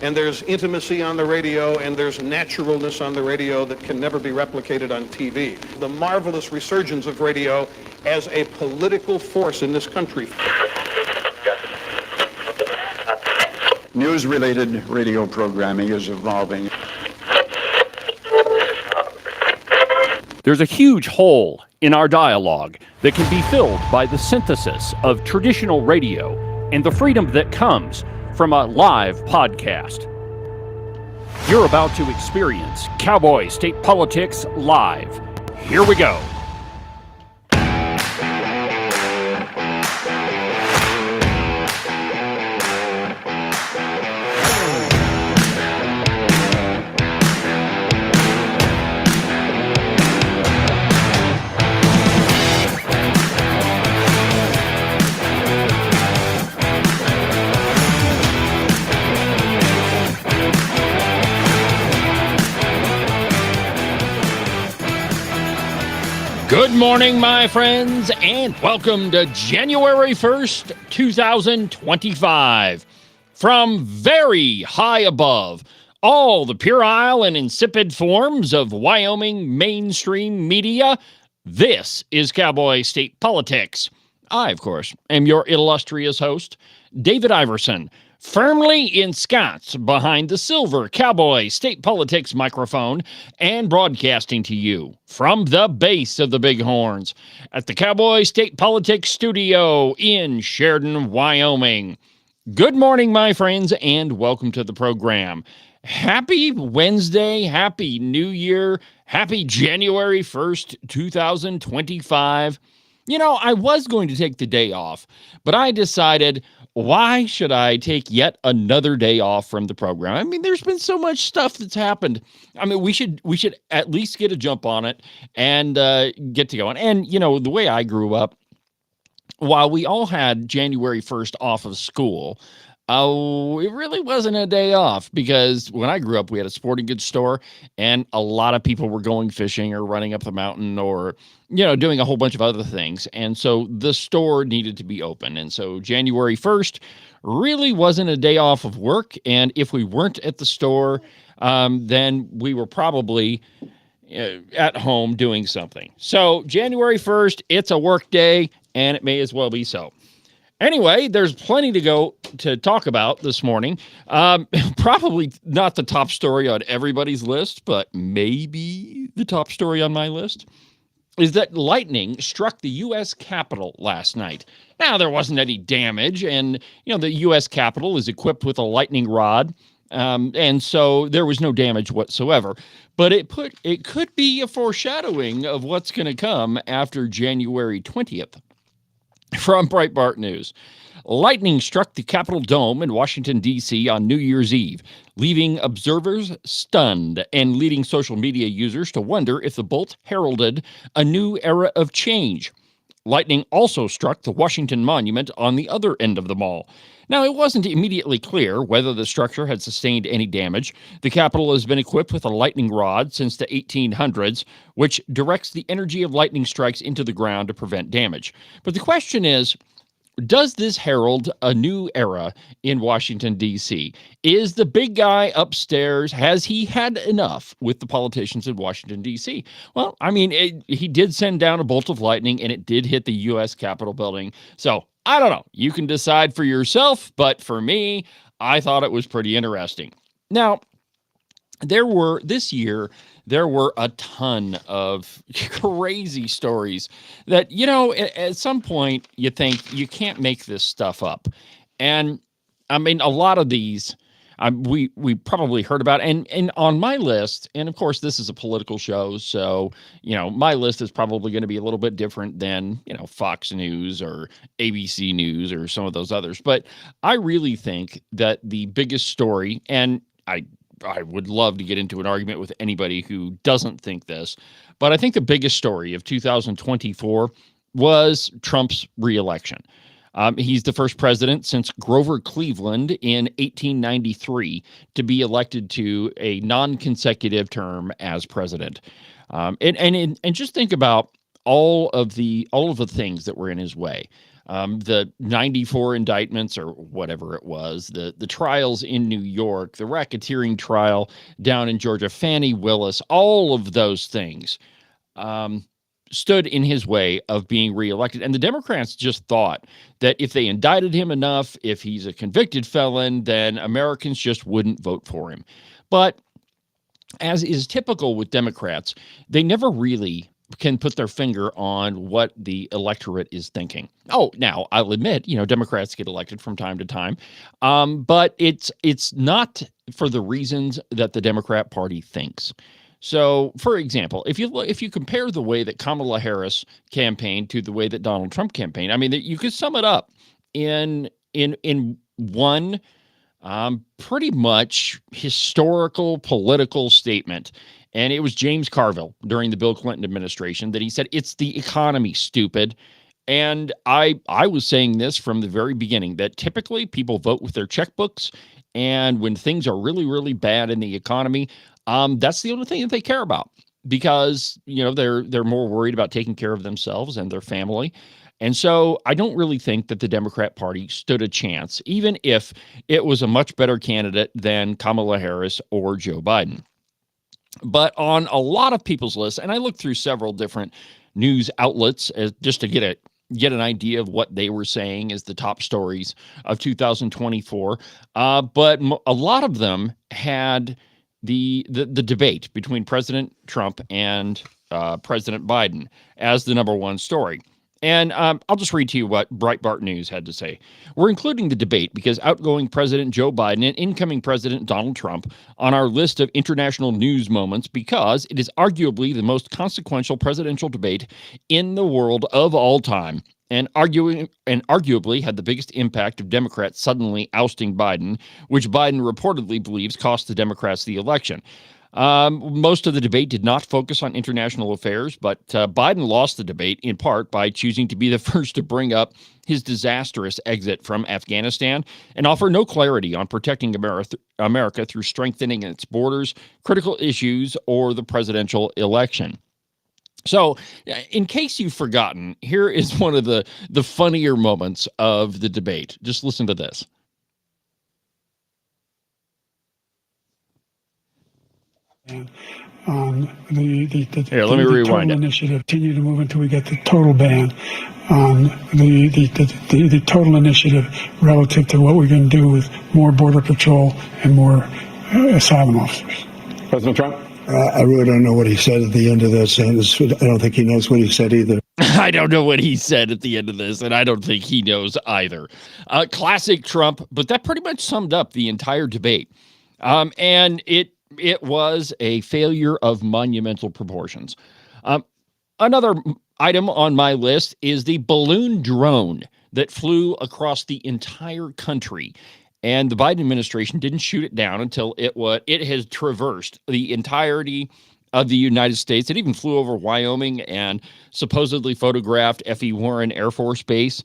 and there's intimacy on the radio, and there's naturalness on the radio that can never be replicated on TV. The marvelous resurgence of radio as a political force in this country. News-related radio programming is evolving. There's a huge hole in our dialogue that can be filled by the synthesis of traditional radio and the freedom that comes from a live podcast. You're about to experience Cowboy State Politics live. Here we go. Good morning, my friends, and welcome to January 1st, 2025. From very high above all the puerile and insipid forms of Wyoming mainstream media, this is Cowboy State Politics. I, of course, am your illustrious host, David Iverson, firmly ensconced behind the silver Cowboy State Politics microphone and broadcasting to you from the base of the Bighorns at the Cowboy State Politics studio in Sheridan, Wyoming. Good morning, my friends, and welcome to the program. Happy Wednesday, happy New Year, happy January 1st, 2025. You know, I was going to take the day off, but I decided, why should I take yet another day off from the program? I mean, there's been so much stuff that's happened. I mean, we should at least get a jump on it and get to going. And, you know, the way I grew up, while we all had January 1st off of school, it really wasn't a day off, because when I grew up, we had a sporting goods store and a lot of people were going fishing or running up the mountain or, you know, doing a whole bunch of other things. And so the store needed to be open. And so January 1st really wasn't a day off of work. And if we weren't at the store, then we were probably at home doing something. So January 1st, it's a work day, and it may as well be so. Anyway, there's plenty to talk about this morning. Probably not the top story on everybody's list, but maybe the top story on my list is that lightning struck the U.S. Capitol last night. Now, there wasn't any damage, and, you know, the U.S. Capitol is equipped with a lightning rod, and so there was no damage whatsoever. But it could be a foreshadowing of what's going to come after January 20th. From Breitbart News, lightning struck the Capitol Dome in Washington, D.C. on New Year's Eve, leaving observers stunned and leading social media users to wonder if the bolt heralded a new era of change. Lightning also struck the Washington Monument on the other end of the mall. Now, it wasn't immediately clear whether the structure had sustained any damage. The Capitol has been equipped with a lightning rod since the 1800s, which directs the energy of lightning strikes into the ground to prevent damage. But the question is, does this herald a new era in Washington, D.C.? Is the big guy upstairs, has he had enough with the politicians in Washington, D.C.? Well, I mean, he did send down a bolt of lightning, and it did hit the U.S. Capitol building. So, I don't know. You can decide for yourself, but for me, I thought it was pretty interesting. Now, this year, there were a ton of crazy stories that, you know, at some point you think you can't make this stuff up. And I mean, a lot of these we probably heard about, and on my list, and of course this is a political show, so, you know, my list is probably going to be a little bit different than, you know, Fox News or ABC News or some of those others. But I really think that the biggest story, and I would love to get into an argument with anybody who doesn't think this, but I think the biggest story of 2024 was Trump's reelection. He's the first president since Grover Cleveland in 1893 to be elected to a non-consecutive term as president. And just think about all of the things that were in his way. the 94 indictments or whatever it was, the trials in New York, the racketeering trial down in Georgia, Fannie Willis, all of those things stood in his way of being reelected. And the Democrats just thought that if they indicted him enough, if he's a convicted felon, then Americans just wouldn't vote for him. But as is typical with Democrats, they never really can put their finger on what the electorate is thinking. Oh, now I'll admit, Democrats get elected from time to time, but it's not for the reasons that the Democrat Party thinks. So, for example, if you compare the way that Kamala Harris campaigned to the way that Donald Trump campaigned, I mean, you could sum it up in one pretty much historical political statement. And it was James Carville during the Bill Clinton administration that he said, "It's the economy, stupid." And I was saying this from the very beginning, that typically people vote with their checkbooks. And when things are really, really bad in the economy, that's the only thing that they care about, because, they're more worried about taking care of themselves and their family. And so I don't really think that the Democrat Party stood a chance, even if it was a much better candidate than Kamala Harris or Joe Biden. But on a lot of people's lists, and I looked through several different news outlets just to get an idea of what they were saying as the top stories of 2024. But a lot of them had the debate between President Trump and President Biden as the number one story. And I'll just read to you what Breitbart News had to say. "We're including the debate because outgoing President Joe Biden and incoming President Donald Trump on our list of international news moments because it is arguably the most consequential presidential debate in the world of all time, and arguably had the biggest impact of Democrats suddenly ousting Biden, which Biden reportedly believes cost the Democrats the election. Most of the debate did not focus on international affairs, but Biden lost the debate in part by choosing to be the first to bring up his disastrous exit from Afghanistan and offer no clarity on protecting America through strengthening its borders, critical issues, or the presidential election." So, in case you've forgotten, here is one of the funnier moments of the debate. Just listen to this. Here, let me rewind it. Initiative continue to move until we get the total ban on the total initiative relative to what we're going to do with more border patrol and more asylum officers. President Trump? I really don't know what he said at the end of that sentence. I don't think he knows what he said either. I don't know what he said at the end of this, and I don't think he knows either. Classic Trump, but that pretty much summed up the entire debate. And it was a failure of monumental proportions. Another item on my list is the balloon drone that flew across the entire country. And the Biden administration didn't shoot it down until it has traversed the entirety of the United States. It even flew over Wyoming and supposedly photographed F.E. Warren Air Force Base.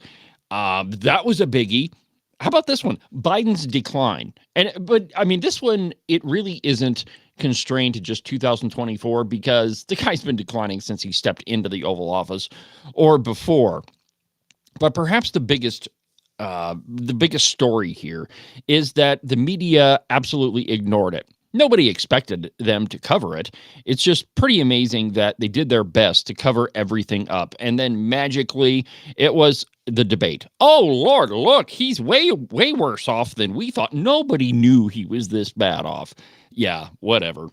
That was a biggie. How about this one? Biden's decline. But I mean, this one, it really isn't constrained to just 2024 because the guy's been declining since he stepped into the Oval Office or before. But perhaps the biggest story here is that the media absolutely ignored it. Nobody expected them to cover it. It's just pretty amazing that they did their best to cover everything up. And then magically, it was the debate. Oh, Lord, look, he's way, way worse off than we thought. Nobody knew he was this bad off. Yeah, whatever.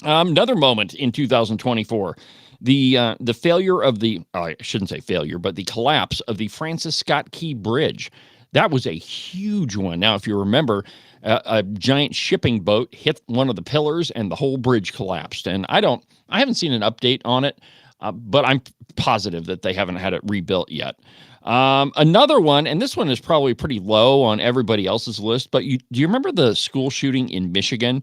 Another moment in 2024, the failure of I shouldn't say failure, but the collapse of the Francis Scott Key Bridge. That was a huge one. Now, if you remember, a giant shipping boat hit one of the pillars and the whole bridge collapsed. And I haven't seen an update on it, but I'm positive that they haven't had it rebuilt yet. Another one, and this one is probably pretty low on everybody else's list, but do you remember the school shooting in Michigan?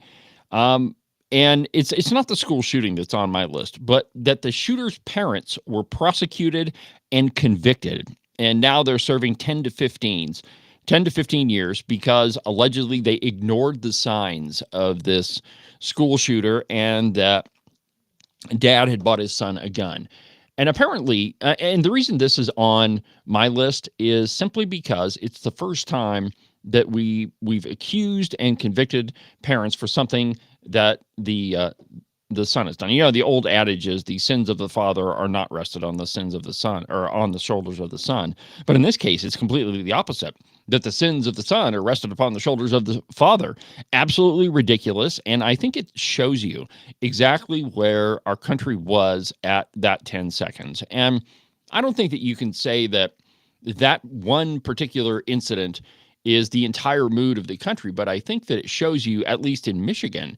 And it's not the school shooting that's on my list, but that the shooter's parents were prosecuted and convicted. And now they're serving 10 to 15 years because allegedly they ignored the signs of this school shooter and that dad had bought his son a gun. And apparently, and the reason this is on my list is simply because it's the first time that we've accused and convicted parents for something that the son has done. You know, the old adage is the sins of the father are not rested on the sins of the son, or on the shoulders of the son. But in this case, it's completely the opposite, that the sins of the son are rested upon the shoulders of the father. Absolutely ridiculous. And I think it shows you exactly where our country was at that 10 seconds. And I don't think that you can say that that one particular incident is the entire mood of the country, but I think that it shows you, at least in Michigan,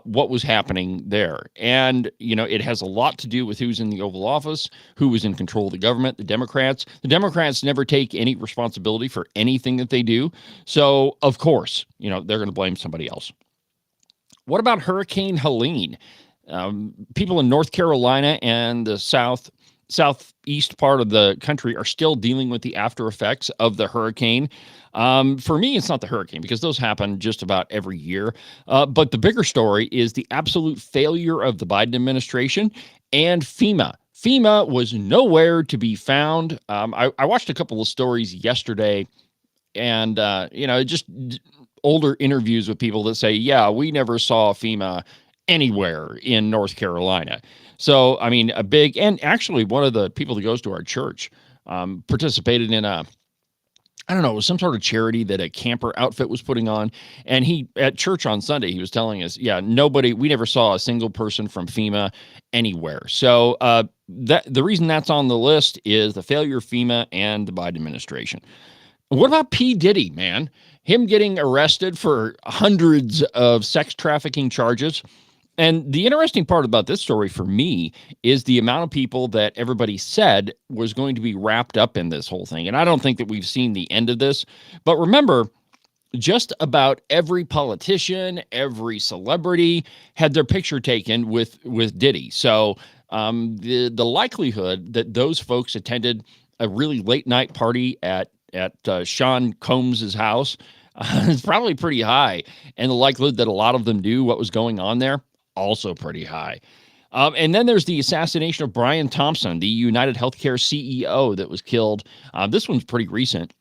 what was happening there. And, you know, it has a lot to do with who's in the Oval Office, who was in control of the government, the Democrats. The Democrats never take any responsibility for anything that they do. So, of course, you know, they're going to blame somebody else. What about Hurricane Helene? People in North Carolina and the southeast part of the country are still dealing with the after effects of the hurricane. For me, it's not the hurricane because those happen just about every year. But the bigger story is the absolute failure of the Biden administration and FEMA. FEMA was nowhere to be found. I watched a couple of stories yesterday, and just older interviews with people that say, yeah, we never saw FEMA anywhere in North Carolina. So, I mean, and actually one of the people that goes to our church participated in I don't know, it was some sort of charity that a camper outfit was putting on. And at church on Sunday, he was telling us, yeah, we never saw a single person from FEMA anywhere. So the reason that's on the list is the failure of FEMA and the Biden administration. What about P. Diddy, man? Him getting arrested for hundreds of sex trafficking charges. And the interesting part about this story for me is the amount of people that everybody said was going to be wrapped up in this whole thing. And I don't think that we've seen the end of this. But remember, just about every politician, every celebrity had their picture taken with Diddy. So the likelihood that those folks attended a really late night party at Sean Combs's house is probably pretty high. And the likelihood that a lot of them knew what was going on there, also pretty high. And then there's the assassination of Brian Thompson, the United Healthcare CEO that was killed. This one's pretty recent.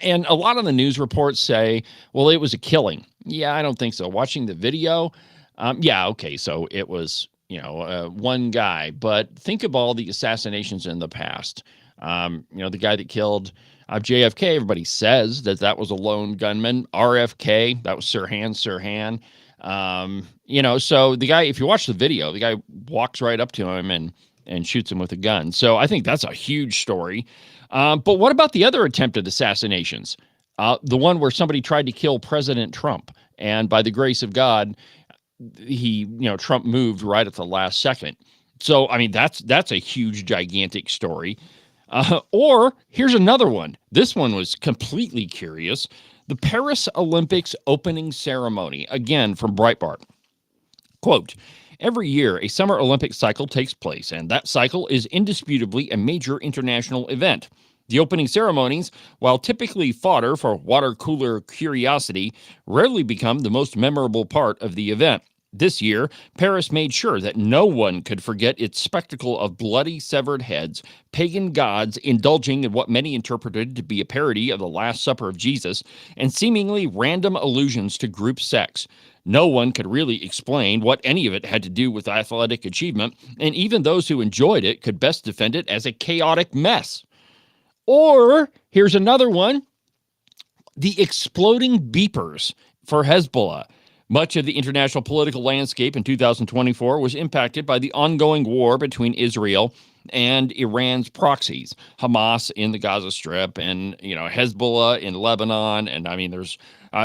And a lot of the news reports say, well, it was a killing. Yeah, I don't think so. Watching the video, okay, so it was, one guy. But think of all the assassinations in the past. The guy that killed JFK, everybody says that was a lone gunman. RFK, that was Sirhan. So the guy, if you watch the video, the guy walks right up to him and shoots him with a gun. So I think that's a huge story. But what about the other attempted assassinations? The one where somebody tried to kill President Trump, and by the grace of God, Trump moved right at the last second. So, I mean, that's a huge, gigantic story. Or here's another one. This one was completely curious. The Paris Olympics opening ceremony, again from Breitbart. Quote, every year a summer Olympic cycle takes place, and that cycle is indisputably a major international event. The opening ceremonies, while typically fodder for water cooler curiosity, rarely become the most memorable part of the event. This year, Paris made sure that no one could forget its spectacle of bloody severed heads, pagan gods indulging in what many interpreted to be a parody of the Last Supper of Jesus, and seemingly random allusions to group sex. No one could really explain what any of it had to do with athletic achievement, and even those who enjoyed it could best defend it as a chaotic mess. Or, here's another one, the exploding beepers for Hezbollah. Much of the international political landscape in 2024 was impacted by the ongoing war between Israel and Iran's proxies, Hamas in the Gaza Strip and, Hezbollah in Lebanon. And I mean, there's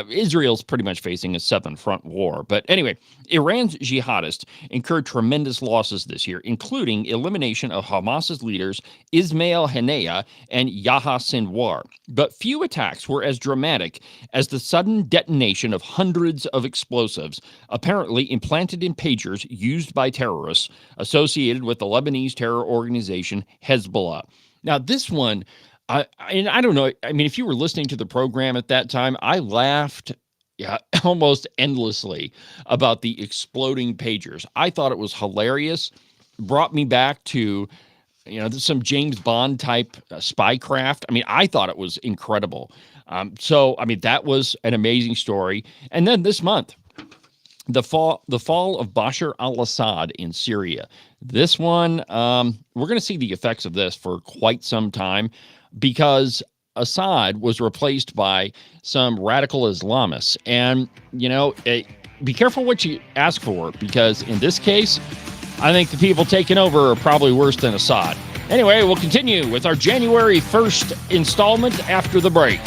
Israel's pretty much facing a seven front war. But anyway, Iran's jihadists incurred tremendous losses this year, including elimination of Hamas's leaders Ismail Haniyeh and Yahya Sinwar. But few attacks were as dramatic as the sudden detonation of hundreds of explosives, apparently implanted in pagers used by terrorists associated with the Lebanese terror organization Hezbollah. Now, this one, I don't know. I mean, if you were listening to the program at that time, I laughed almost endlessly about the exploding pagers. I thought it was hilarious. Brought me back to some James Bond type spy craft. I mean, I thought it was incredible. That was an amazing story. And then this month, the fall of Bashar al-Assad in Syria. This one, we're going to see the effects of this for quite some time, because Assad was replaced by some radical Islamists. And, be careful what you ask for, because in this case, I think the people taking over are probably worse than Assad. Anyway, we'll continue with our January 1st installment after the break.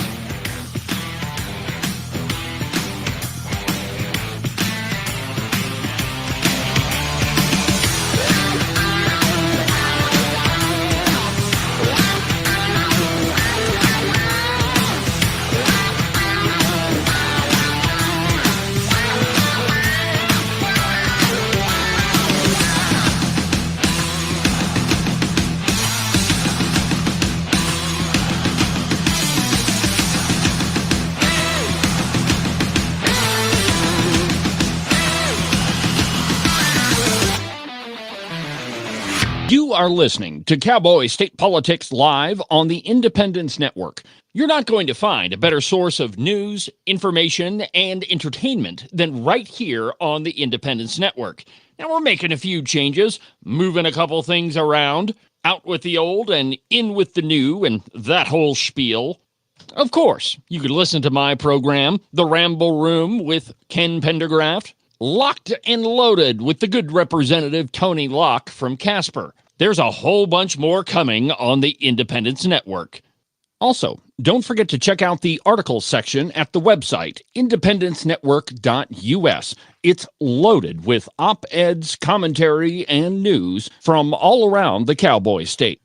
You are listening to Cowboy State Politics Live on the Independence Network. You're not going to find a better source of news, information, and entertainment than right here on the Independence Network. Now, we're making a few changes, moving a couple things around, out with the old and in with the new, and that whole spiel. Of course, you could listen to my program, The Ramble Room with Ken Pendergraft, Locked and Loaded with the good Representative Tony Locke from Casper. There's a whole bunch more coming on the Independence Network. Also, don't forget to check out the articles section at the website, independencenetwork.us. It's loaded with op-eds, commentary, and news from all around the Cowboy State.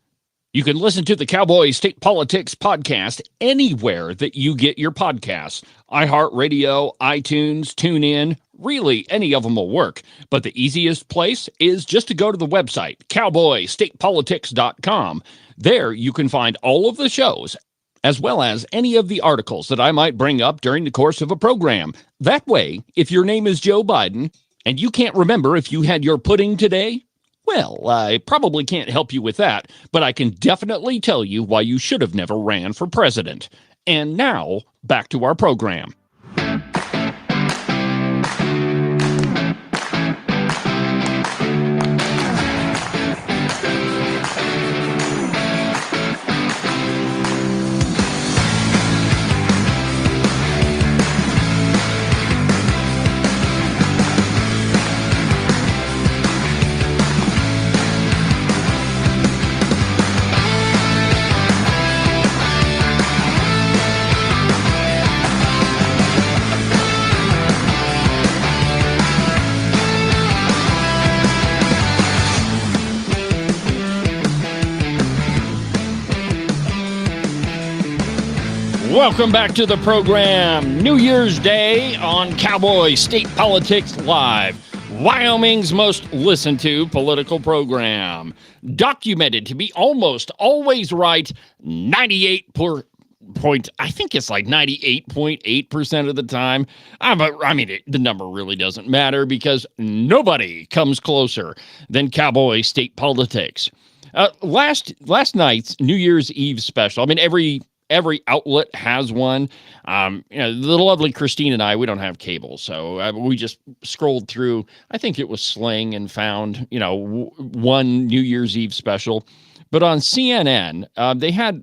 You can listen to the Cowboy State Politics podcast anywhere that you get your podcasts. iHeartRadio, iTunes, TuneIn, really any of them will work. But the easiest place is just to go to the website, cowboystatepolitics.com. There you can find all of the shows, as well as any of the articles that I might bring up during the course of a program. That way, if your name is Joe Biden and you can't remember if you had your pudding today, well, I probably can't help you with that, but I can definitely tell you why you should have never ran for president. And now, back to our program. Welcome back to the program. New Year's Day on Cowboy State Politics Live, Wyoming's most listened to political program. Documented to be almost always right, 98.8% of the time. The number really doesn't matter because nobody comes closer than Cowboy State Politics. Last night's New Year's Eve special. Every outlet has one. The lovely Christine and I, we don't have cable, so we just scrolled through. I think it was Sling and found, one New Year's Eve special. But on CNN,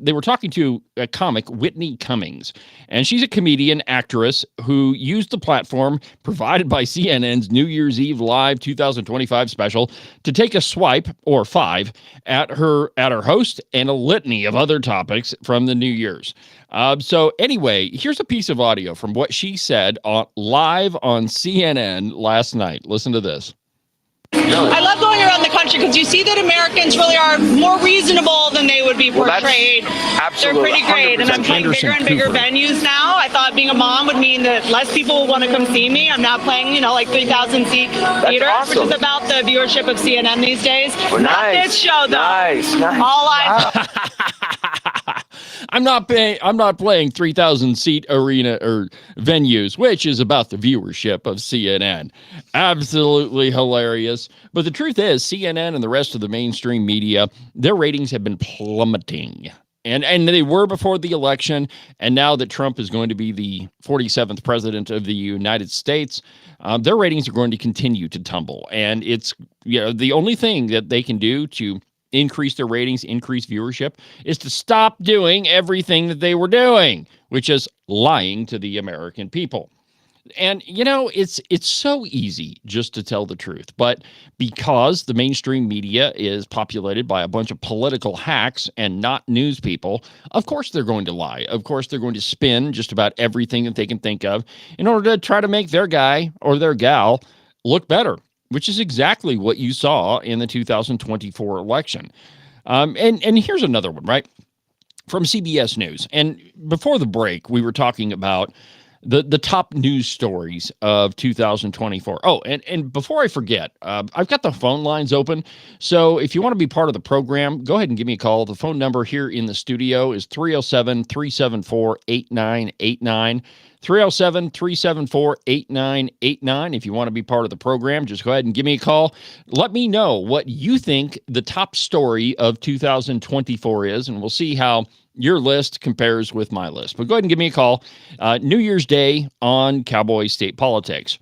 they were talking to a comic, Whitney Cummings, and she's a comedian, actress who used the platform provided by CNN's New Year's Eve Live 2025 special to take a swipe, or five, at her host and a litany of other topics from the New Year's. So anyway, here's a piece of audio from what she said live on CNN last night. Listen to this. I love going around the country because you see that Americans really are more reasonable than they would be portrayed. They're pretty great, and I'm playing bigger and bigger venues now. I thought being a mom would mean that less people would want to come see me. I'm not playing, like 3,000 seat theater, which is about the viewership of CNN these days. Not this show, though. Nice. All I'm not playing 3,000 seat arena or venues, which is about the viewership of CNN. Absolutely hilarious. But the truth is, CNN and the rest of the mainstream media, their ratings have been plummeting. And they were before the election, and now that Trump is going to be the 47th president of the United States, their ratings are going to continue to tumble. And it's the only thing that they can do to increase their ratings, increase viewership, is to stop doing everything that they were doing, which is lying to the American people. And, it's so easy just to tell the truth. But because the mainstream media is populated by a bunch of political hacks and not news people, of course they're going to lie. Of course they're going to spin just about everything that they can think of in order to try to make their guy or their gal look better, which is exactly what you saw in the 2024 election. And here's another one, right? From CBS News. And before the break, we were talking about the top news stories of 2024. Oh, and before I forget, I've got the phone lines open. So if you want to be part of the program, go ahead and give me a call. The phone number here in the studio is 307-374-8989. 307-374-8989. If you want to be part of the program, just go ahead and give me a call. Let me know what you think the top story of 2024 is, and we'll see how your list compares with my list. But go ahead and give me a call. New Year's Day on Cowboy State Politics.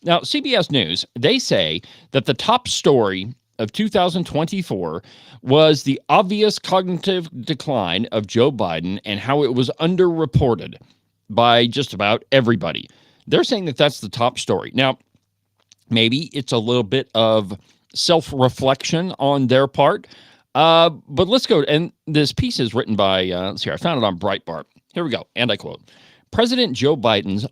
Now, CBS News, they say that the top story of 2024 was the obvious cognitive decline of Joe Biden and how it was underreported by just about everybody. They're saying that that's the top story. Now, maybe it's a little bit of self-reflection on their part, but let's go. And this piece is written by, let's see, I found it on Breitbart. Here we go. And I quote, President Joe Biden's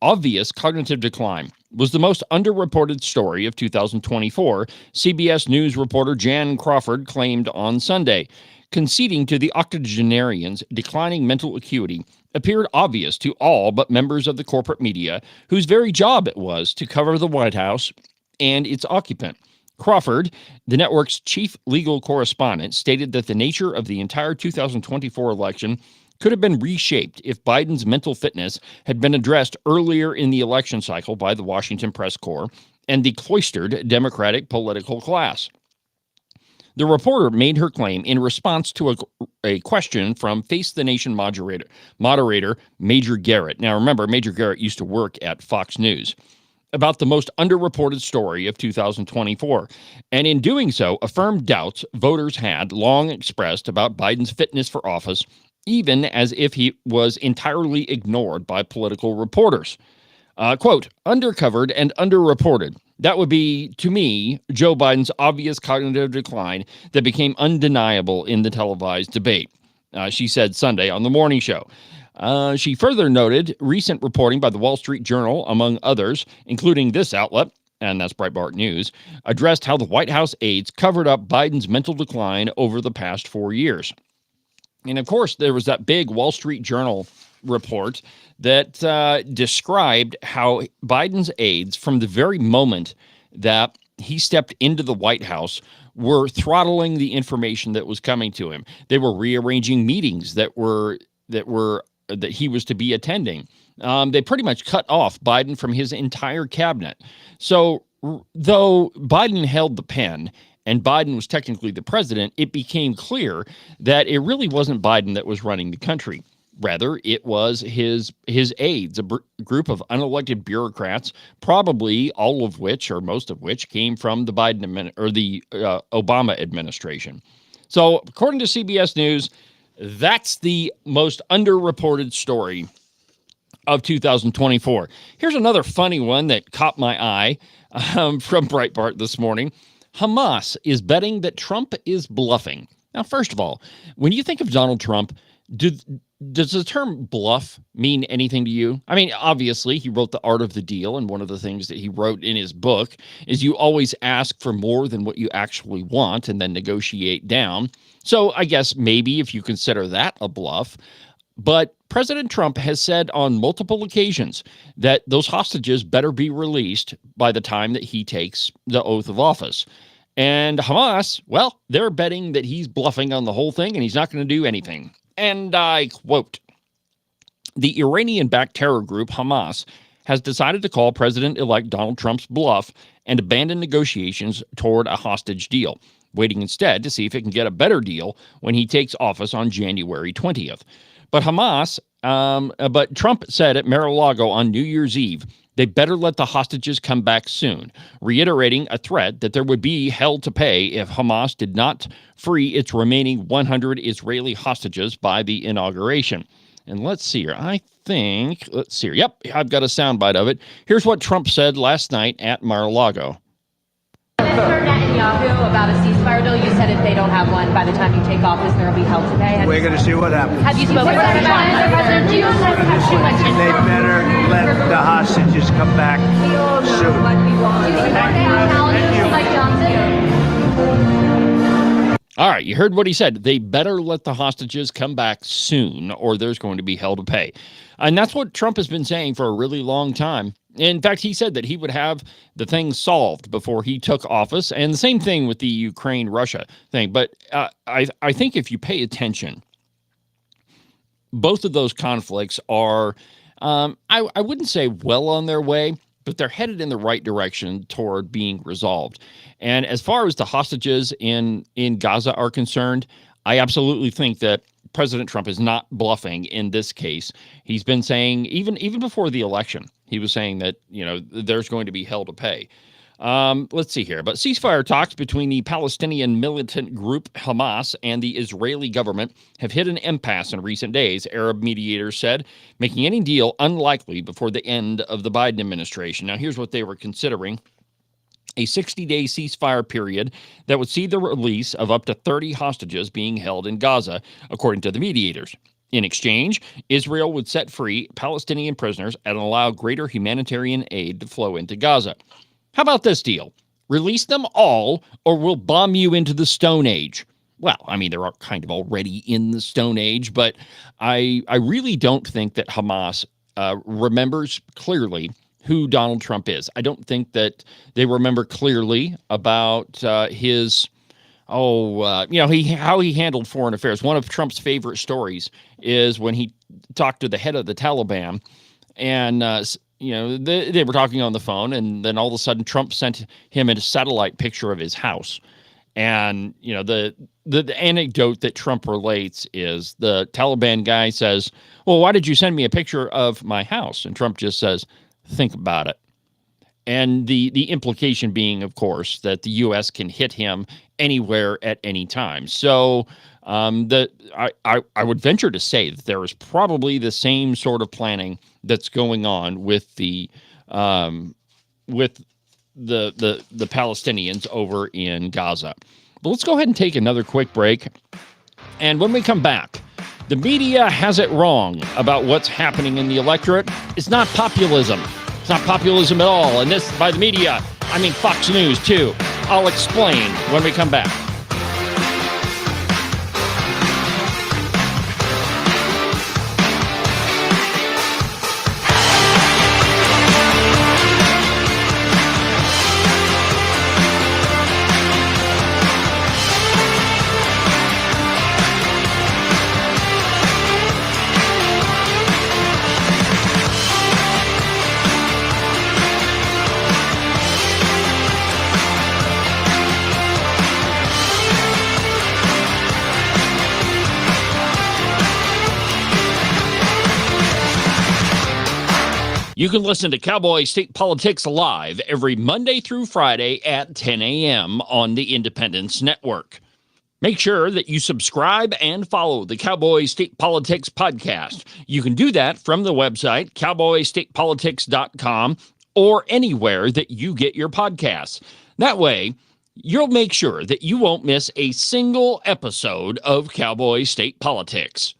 obvious cognitive decline was the most underreported story of 2024, CBS News reporter Jan Crawford claimed on Sunday. Conceding to the octogenarian's declining mental acuity appeared obvious to all but members of the corporate media, whose very job it was to cover the White House and its occupant. Crawford, the network's chief legal correspondent, stated that the nature of the entire 2024 election could have been reshaped if Biden's mental fitness had been addressed earlier in the election cycle by the Washington press corps and the cloistered Democratic political class. The reporter made her claim in response to a question from Face the Nation moderator Major Garrett. Now, remember, Major Garrett used to work at Fox News, about the most underreported story of 2024. And in doing so, affirmed doubts voters had long expressed about Biden's fitness for office, even as if he was entirely ignored by political reporters. Quote, undercovered and underreported. That would be, to me, Joe Biden's obvious cognitive decline that became undeniable in the televised debate, she said Sunday on the morning show. She further noted recent reporting by the Wall Street Journal, among others, including this outlet, and that's Breitbart News, addressed how the White House aides covered up Biden's mental decline over the past 4 years. And of course, there was that big Wall Street Journal report that described how Biden's aides, from the very moment that he stepped into the White House, were throttling the information that was coming to him. They were rearranging meetings that he was to be attending. They pretty much cut off Biden from his entire cabinet. So though Biden held the pen and Biden was technically the president, it became clear that it really wasn't Biden that was running the country. Rather, it was his aides, a group of unelected bureaucrats, probably all of which or most of which came from the Obama administration. So, according to CBS News, that's the most underreported story of 2024. Here's another funny one that caught my eye from Breitbart this morning. Hamas is betting that Trump is bluffing. Now, first of all, when you think of Donald Trump, does the term bluff mean anything to you? I mean, obviously, he wrote The Art of the Deal, and one of the things that he wrote in his book is you always ask for more than what you actually want and then negotiate down. So I guess maybe if you consider that a bluff. But President Trump has said on multiple occasions that those hostages better be released by the time that he takes the oath of office. And Hamas, well, they're betting that he's bluffing on the whole thing and he's not going to do anything. And I quote, "The Iranian-backed terror group Hamas has decided to call President-elect Donald Trump's bluff and abandon negotiations toward a hostage deal, waiting instead to see if it can get a better deal when he takes office on January 20th. But Trump said at Mar-a-Lago on New Year's Eve, they better let the hostages come back soon, reiterating a threat that there would be hell to pay if Hamas did not free its remaining 100 Israeli hostages by the inauguration." And let's see here. Yep, I've got a soundbite of it. Here's what Trump said last night at Mar-a-Lago. Mr. Netanyahu, about a ceasefire deal, you said if they don't have one by the time you take office, there will be hell to pay. We're going to see what happens. Have you spoken with them about it? They better let the hostages come back soon. All right, you heard what he said. They better let the hostages come back soon, or there's going to be hell to pay. And that's what Trump has been saying for a really long time. In fact, he said that he would have the thing solved before he took office, and the same thing with the Ukraine-Russia thing. But I think if you pay attention, both of those conflicts are, I wouldn't say well on their way, but they're headed in the right direction toward being resolved. And as far as the hostages in Gaza are concerned, I absolutely think that President Trump is not bluffing in this case. He's been saying, even before the election, he was saying that, there's going to be hell to pay. Let's see here. But ceasefire talks between the Palestinian militant group Hamas and the Israeli government have hit an impasse in recent days, Arab mediators said, making any deal unlikely before the end of the Biden administration. Now, here's what they were considering: a 60-day ceasefire period that would see the release of up to 30 hostages being held in Gaza, according to the mediators. In exchange, Israel would set free Palestinian prisoners and allow greater humanitarian aid to flow into Gaza. How about this deal? Release them all, or we'll bomb you into the Stone Age. Well, I mean, they're kind of already in the Stone Age, but I really don't think that Hamas remembers clearly who Donald Trump is. I don't think that they remember clearly about his, how he handled foreign affairs. One of Trump's favorite stories is when he talked to the head of the Taliban, and they were talking on the phone, and then all of a sudden Trump sent him a satellite picture of his house. And, the anecdote that Trump relates is the Taliban guy says, "Well, why did you send me a picture of my house?" And Trump just says, "Think about it." And the implication being, of course, that the U.S. can hit him anywhere at any time. So I would venture to say that there is probably the same sort of planning that's going on with the Palestinians over in Gaza. But let's go ahead and take another quick break. And when we come back, the media has it wrong about what's happening in the electorate. It's not populism. It's not populism at all. And this, by the media, I mean Fox News, too. I'll explain when we come back. You can listen to Cowboy State Politics live every Monday through Friday at 10 a.m. on the Independence Network. Make sure that you subscribe and follow the Cowboy State Politics podcast. You can do that from the website, cowboystatepolitics.com, or anywhere that you get your podcasts. That way, you'll make sure that you won't miss a single episode of Cowboy State Politics.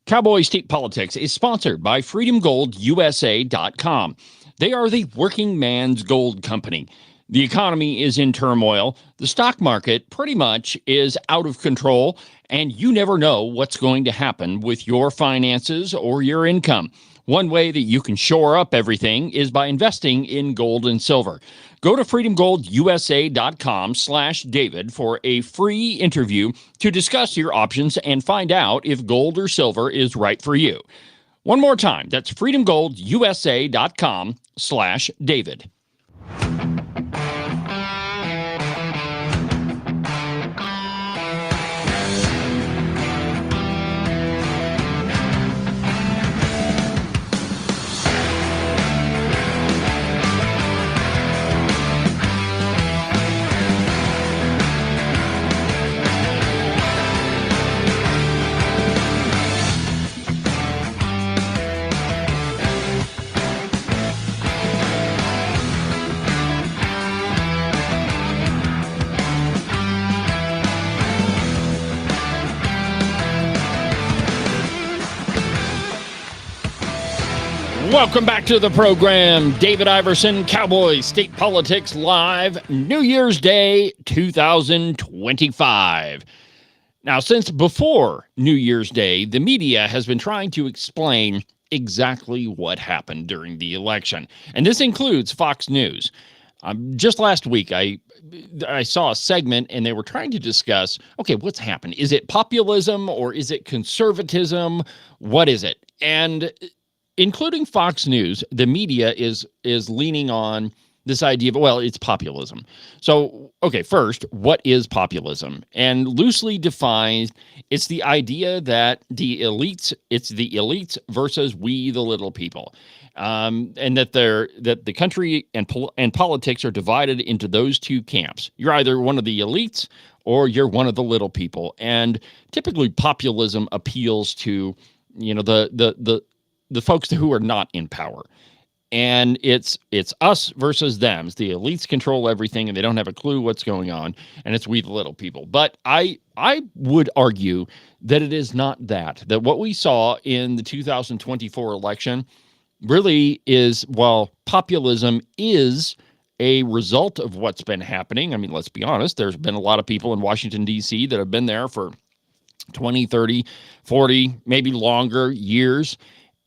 Cowboy State Politics is sponsored by FreedomGoldUSA.com. They are the working man's gold company. The economy is in turmoil. The stock market pretty much is out of control, and you never know what's going to happen with your finances or your income. One way that you can shore up everything is by investing in gold and silver. Go to freedomgoldusa.com/David for a free interview to discuss your options and find out if gold or silver is right for you. One more time, that's freedomgoldusa.com/David. Welcome back to the program. David Iverson, Cowboy State Politics Live, New Year's Day 2025. Now, since before New Year's Day, the media has been trying to explain exactly what happened during the election. And this includes Fox News. Just last week, I saw a segment and they were trying to discuss, okay, what's happened? Is it populism or is it conservatism? What is it? And including Fox News, the media is leaning on this idea of, well, it's populism. So, okay, first, what is populism? And loosely defined, it's the idea that it's the elites versus we, the little people. And that the country and politics are divided into those two camps. You're either one of the elites or you're one of the little people. And typically populism appeals to, the folks who are not in power. And it's us versus them. The elites control everything and they don't have a clue what's going on. And it's we, the little people. But I would argue that it is not that what we saw in the 2024 election really is, well, populism is a result of what's been happening. I mean, let's be honest. There's been a lot of people in Washington, D.C. that have been there for 20, 30, 40, maybe longer years.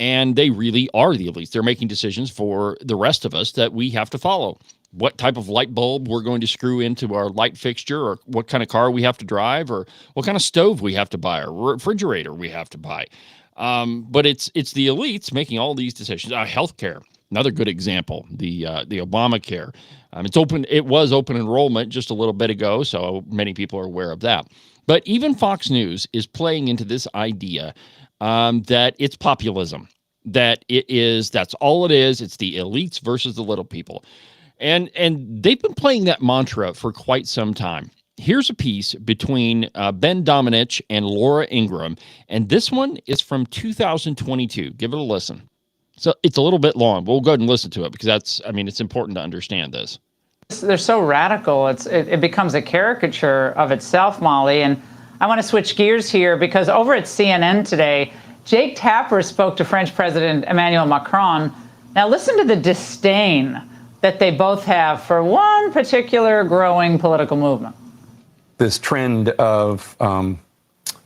And they really are the elites. They're making decisions for the rest of us that we have to follow. What type of light bulb we're going to screw into our light fixture, or what kind of car we have to drive, or what kind of stove we have to buy, or refrigerator we have to buy. But it's the elites making all these decisions. Healthcare, another good example. The Obamacare. It was open enrollment just a little bit ago, so many people are aware of that. But even Fox News is playing into this idea that it's populism, that's all it is. It's the elites versus the little people. And they've been playing that mantra for quite some time. Here's a piece between Ben Domenech and Laura Ingraham, and this one is from 2022. Give it a listen. So it's a little bit long. We'll go ahead and listen to it because it's important to understand this. They're so radical. It becomes a caricature of itself, Molly. And I want to switch gears here because over at CNN today, Jake Tapper spoke to French President Emmanuel Macron. Now listen to the disdain that they both have for one particular growing political movement. This trend of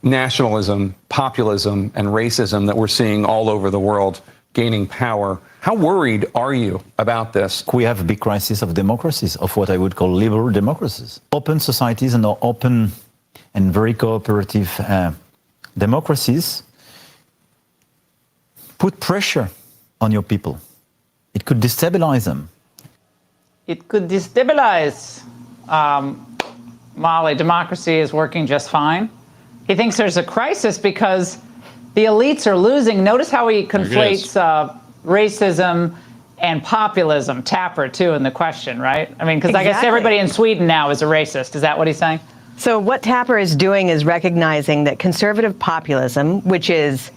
nationalism, populism, and racism that we're seeing all over the world gaining power. How worried are you about this? We have a big crisis of democracies, of what I would call liberal democracies. Open societies and open and very cooperative democracies put pressure on your people. It could destabilize them. It could destabilize. Molly, democracy is working just fine. He thinks there's a crisis because the elites are losing. Notice how he conflates racism and populism. Tapper, too, in the question, right? I mean, because I guess everybody in Sweden now is a racist. Is that what he's saying? So what Tapper is doing is recognizing that conservative populism, which is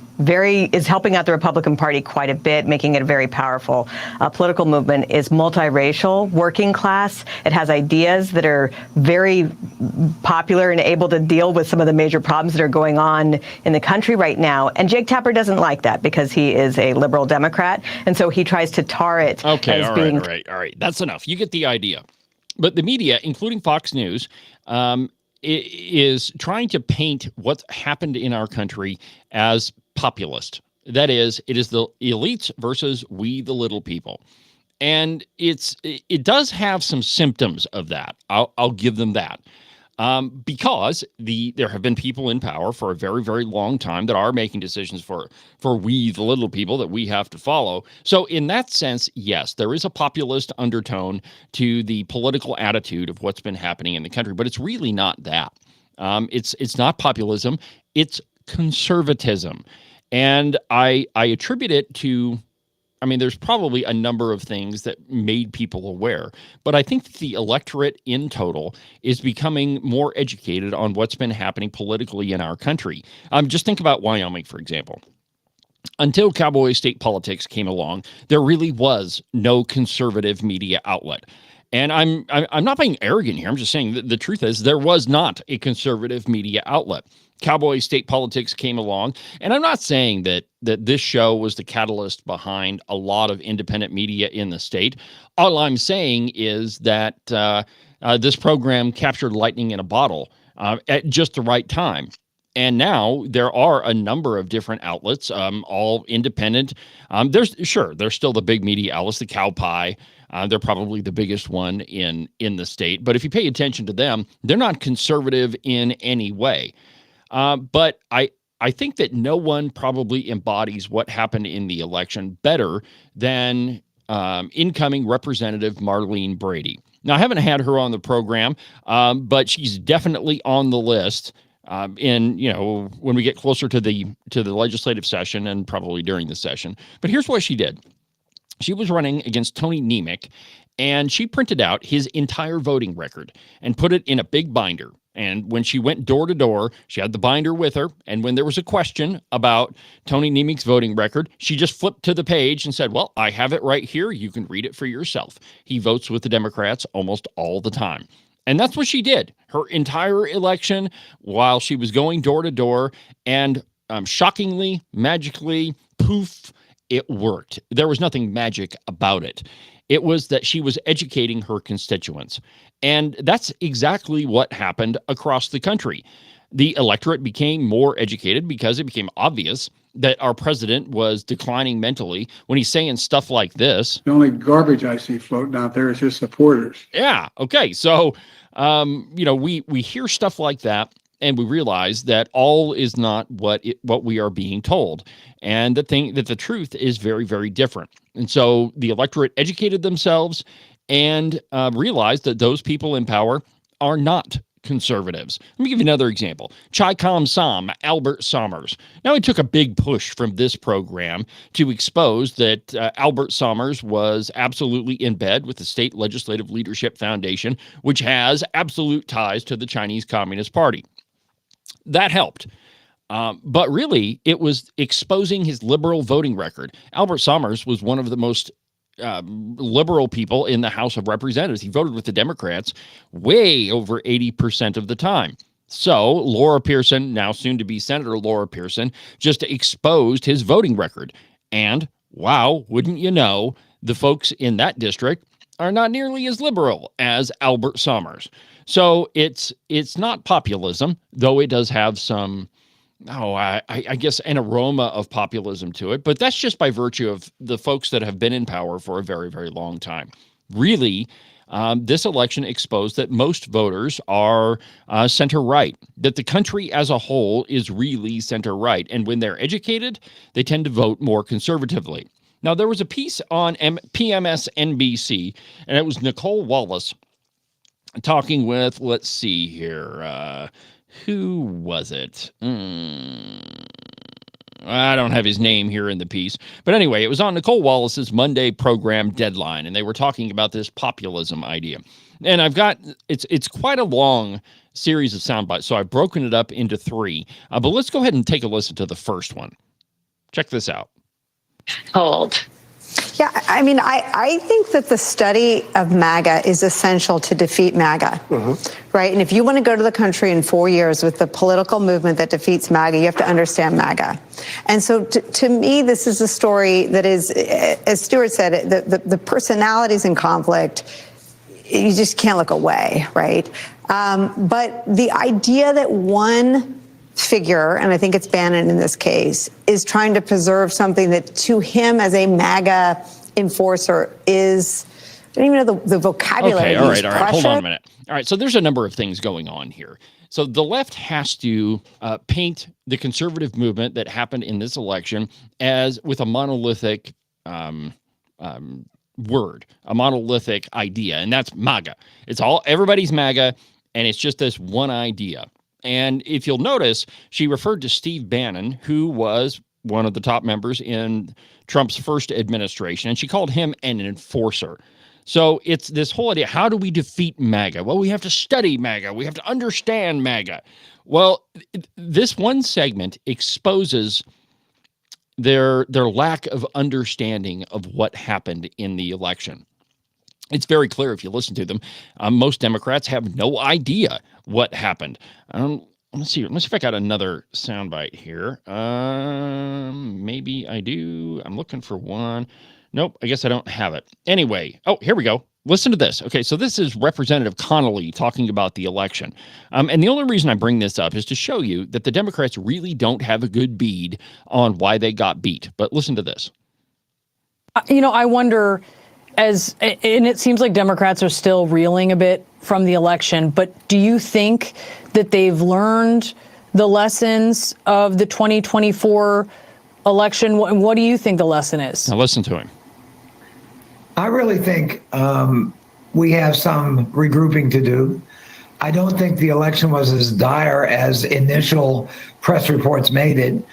helping out the Republican Party quite a bit, making it a very powerful political movement, is multiracial, working class. It has ideas that are very popular and able to deal with some of the major problems that are going on in the country right now. And Jake Tapper doesn't like that because he is a liberal Democrat. And so he tries to tar it as being... All right. That's enough. You get the idea. But the media, including Fox News, is trying to paint what's happened in our country as populist. That is, it is the elites versus we, the little people. And it does have some symptoms of that. I'll give them that. Because there have been people in power for a very, very long time that are making decisions for we, the little people, that we have to follow. So in that sense, yes, there is a populist undertone to the political attitude of what's been happening in the country, but it's really not that. It's not populism, it's conservatism. And I attribute it to, I mean, there's probably a number of things that made people aware, but I think that the electorate in total is becoming more educated on what's been happening politically in our country. Just think about Wyoming, for example. Until Cowboy state politics came along, there really was no conservative media outlet. And I'm not being arrogant here. I'm just saying that the truth is there was not a conservative media outlet. Cowboy state politics came along, and I'm not saying that this show was the catalyst behind a lot of independent media in the state. All I'm saying is that this program captured lightning in a bottle at just the right time. And now there are a number of different outlets, all independent. There's still the big media outlets, the Cow Pie. They're probably the biggest one in the state. But if you pay attention to them, they're not conservative in any way. But I think that no one probably embodies what happened in the election better than incoming Representative Marlene Brady. Now, I haven't had her on the program, but she's definitely on the list. When we get closer to the legislative session and probably during the session. But here's what she did. She was running against Tony Nemec, and she printed out his entire voting record and put it in a big binder. And when she went door to door, she had the binder with her. And when there was a question about Tony Nemec's voting record, she just flipped to the page and said, well, I have it right here. You can read it for yourself. He votes with the Democrats almost all the time. And that's what she did her entire election while she was going door to door. And shockingly, magically, poof, it worked. There was nothing magic about it. It was that she was educating her constituents. And that's exactly what happened across the country. The electorate became more educated because it became obvious that our president was declining mentally when he's saying stuff like this. The only garbage I see floating out there is his supporters. Yeah. Okay. So, we hear stuff like that, and we realize that all is not what we are being told, and that the truth is very, very different. And so the electorate educated themselves and realized that those people in power are not conservatives. Let me give you another example. Chi-Com Som, Albert Sommers. Now, he took a big push from this program to expose that Albert Sommers was absolutely in bed with the State Legislative Leadership Foundation, which has absolute ties to the Chinese Communist Party. That helped. But really, it was exposing his liberal voting record. Albert Sommers was one of the most liberal people in the House of Representatives. He voted with the Democrats way over 80% of the time. So Laura Pearson, now soon to be Senator Laura Pearson, just exposed his voting record. And wow, wouldn't you know, the folks in that district are not nearly as liberal as Albert Sommers. So it's not populism, though it does have some, I guess, an aroma of populism to it. But that's just by virtue of the folks that have been in power for a very, very long time. Really, this election exposed that most voters are center-right, that the country as a whole is really center-right. And when they're educated, they tend to vote more conservatively. Now, there was a piece on PMSNBC, and it was Nicole Wallace talking with, let's see here, who was it? I don't have his name here in the piece. But anyway, it was on Nicole Wallace's Monday program Deadline, and they were talking about this populism idea. And I've got, it's quite a long series of sound bites, so I've broken it up into three. But let's go ahead and take a listen to the first one. Check this out. Hold. Yeah, I mean, I think that the study of MAGA is essential to defeat MAGA, right? And if you want to go to the country in 4 years with the political movement that defeats MAGA, you have to understand MAGA. And so to me, this is a story that is, as Stuart said, the personalities in conflict, you just can't look away, right? But the idea that one figure, and I think it's Bannon in this case, is trying to preserve something that to him as a MAGA enforcer is, I don't even know the vocabulary. Okay, all right. Hold on a minute. All right, so there's a number of things going on here. So the left has to paint the conservative movement that happened in this election as with a monolithic word, a monolithic idea, and that's MAGA. It's all, everybody's MAGA, and it's just this one idea. And if you'll notice, she referred to Steve Bannon, who was one of the top members in Trump's first administration, and she called him an enforcer. So it's this whole idea, how do we defeat MAGA? Well, we have to study MAGA. We have to understand MAGA. Well, this one segment exposes their lack of understanding of what happened in the election. It's very clear if you listen to them. Most Democrats have no idea what happened. Let's see if I got another soundbite here. Maybe I do. I'm looking for one. Nope, I guess I don't have it. Anyway, here we go. Listen to this. Okay, so this is Representative Connolly talking about the election. And the only reason I bring this up is to show you that the Democrats really don't have a good bead on why they got beat. But listen to this. I wonder, and it seems like Democrats are still reeling a bit from the election, but do you think that they've learned the lessons of the 2024 election? What do you think the lesson is? Now listen to him. I really think we have some regrouping to do. I don't think the election was as dire as initial press reports made it.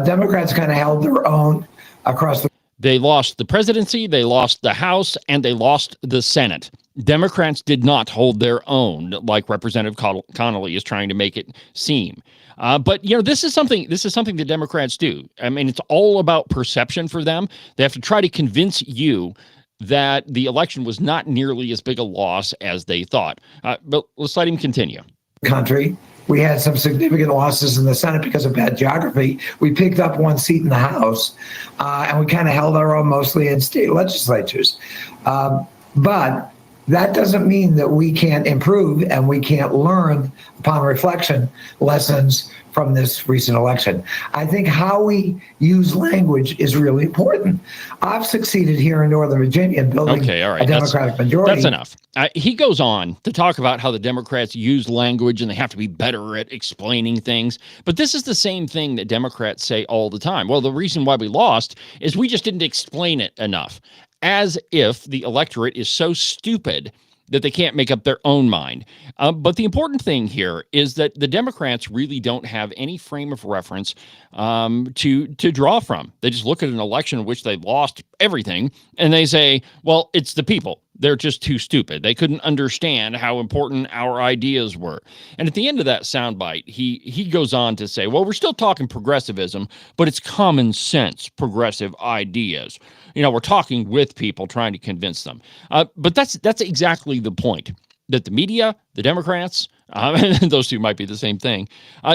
Democrats kind of held their own across the. They lost the presidency, they lost the House, and they lost the Senate. Democrats did not hold their own, like Representative Connolly is trying to make it seem. But this is something the Democrats do. I mean, it's all about perception for them. They have to try to convince you that the election was not nearly as big a loss as they thought. But let's let him continue. Country. We had some significant losses in the Senate because of bad geography. We picked up one seat in the House, and we kind of held our own mostly in state legislatures. But that doesn't mean that we can't improve and we can't learn, upon reflection, lessons from this recent election. I think how we use language is really important. I've succeeded here in Northern Virginia in building a Democratic majority. That's enough. He goes on to talk about how the Democrats use language and they have to be better at explaining things. But this is the same thing that Democrats say all the time. Well, the reason why we lost is we just didn't explain it enough. As if the electorate is so stupid that they can't make up their own mind. But the important thing here is that the Democrats really don't have any frame of reference to draw from. They just look at an election in which they lost everything, and they say, well, it's the people. They're just too stupid. They couldn't understand how important our ideas were. And at the end of that soundbite, he goes on to say, well, we're still talking progressivism, but it's common sense progressive ideas. We're talking with people, trying to convince them. But that's exactly the point, that the media, the Democrats, and those two might be the same thing,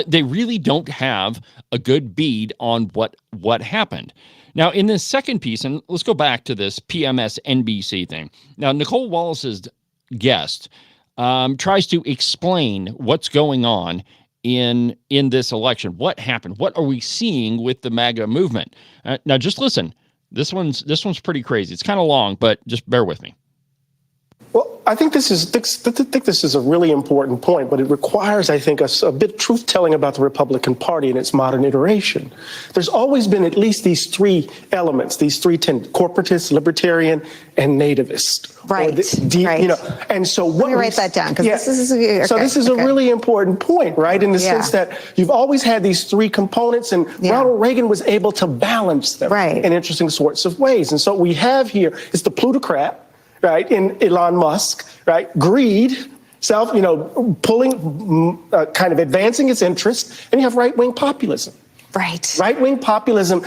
they really don't have a good bead on what happened. Now, in this second piece, and let's go back to this PMS NBC thing. Now, Nicole Wallace's guest tries to explain what's going on in this election. What happened? What are we seeing with the MAGA movement? Now, just listen. This one's pretty crazy. It's kind of long, but just bear with me. Well, I think this is a really important point, but it requires, I think, a bit of truth-telling about the Republican Party and its modern iteration. There's always been at least these three elements, these three corporatist, libertarian, and nativist. Right, right. And so what Let me write that down, because this is okay, so this is a really important point, right? In the sense that you've always had these three components, and Ronald Reagan was able to balance them in interesting sorts of ways. And so what we have here is the plutocrat, right, in Elon Musk, right, greed, pulling, kind of advancing its interests, and you have right-wing populism. Right. Right-wing populism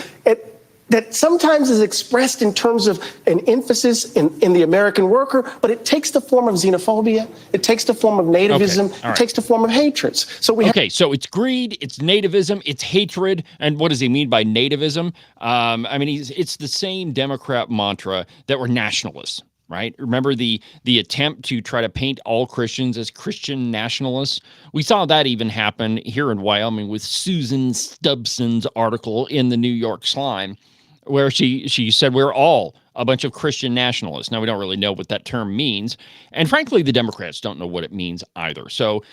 that sometimes is expressed in terms of an emphasis in the American worker, but it takes the form of xenophobia, it takes the form of nativism, it takes the form of hatred. So so it's greed, it's nativism, it's hatred, and what does he mean by nativism? It's the same Democrat mantra that we're nationalists. right? Remember the attempt to try to paint all Christians as Christian nationalists? We saw that even happen here in Wyoming with Susan Stubbson's article in the New York Slime, where she said we're all a bunch of Christian nationalists. Now, we don't really know what that term means, and frankly, the Democrats don't know what it means either. So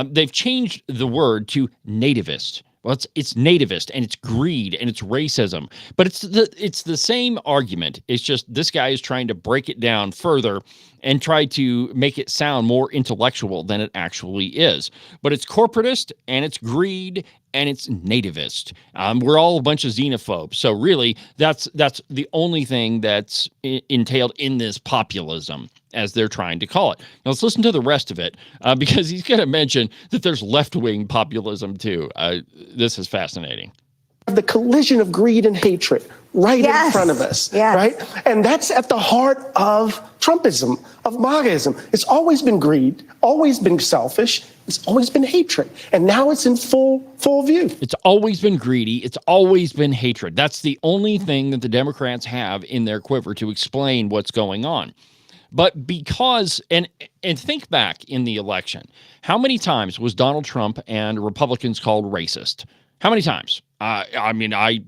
they've changed the word to nativist. Well, it's nativist, and it's greed, and it's racism. But it's the same argument. It's just this guy is trying to break it down further and try to make it sound more intellectual than it actually is. But it's corporatist, and it's greed, and it's nativist. We're all a bunch of xenophobes. So really, that's the only thing that's entailed in this populism, as they're trying to call it. Now, let's listen to the rest of it, because he's going to mention that there's left-wing populism, too. This is fascinating. The collision of greed and hatred right in front of us, right? And that's at the heart of Trumpism, of MAGAism. It's always been greed, always been selfish, it's always been hatred. And now it's in full view. It's always been greedy. It's always been hatred. That's the only thing that the Democrats have in their quiver to explain what's going on. But because, and think back in the election, how many times was Donald Trump and Republicans called racist? How many times? I mean, I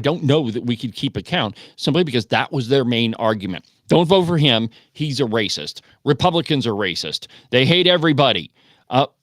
don't know that we could keep account, simply because that was their main argument. Don't vote for him. He's a racist. Republicans are racist. They hate everybody.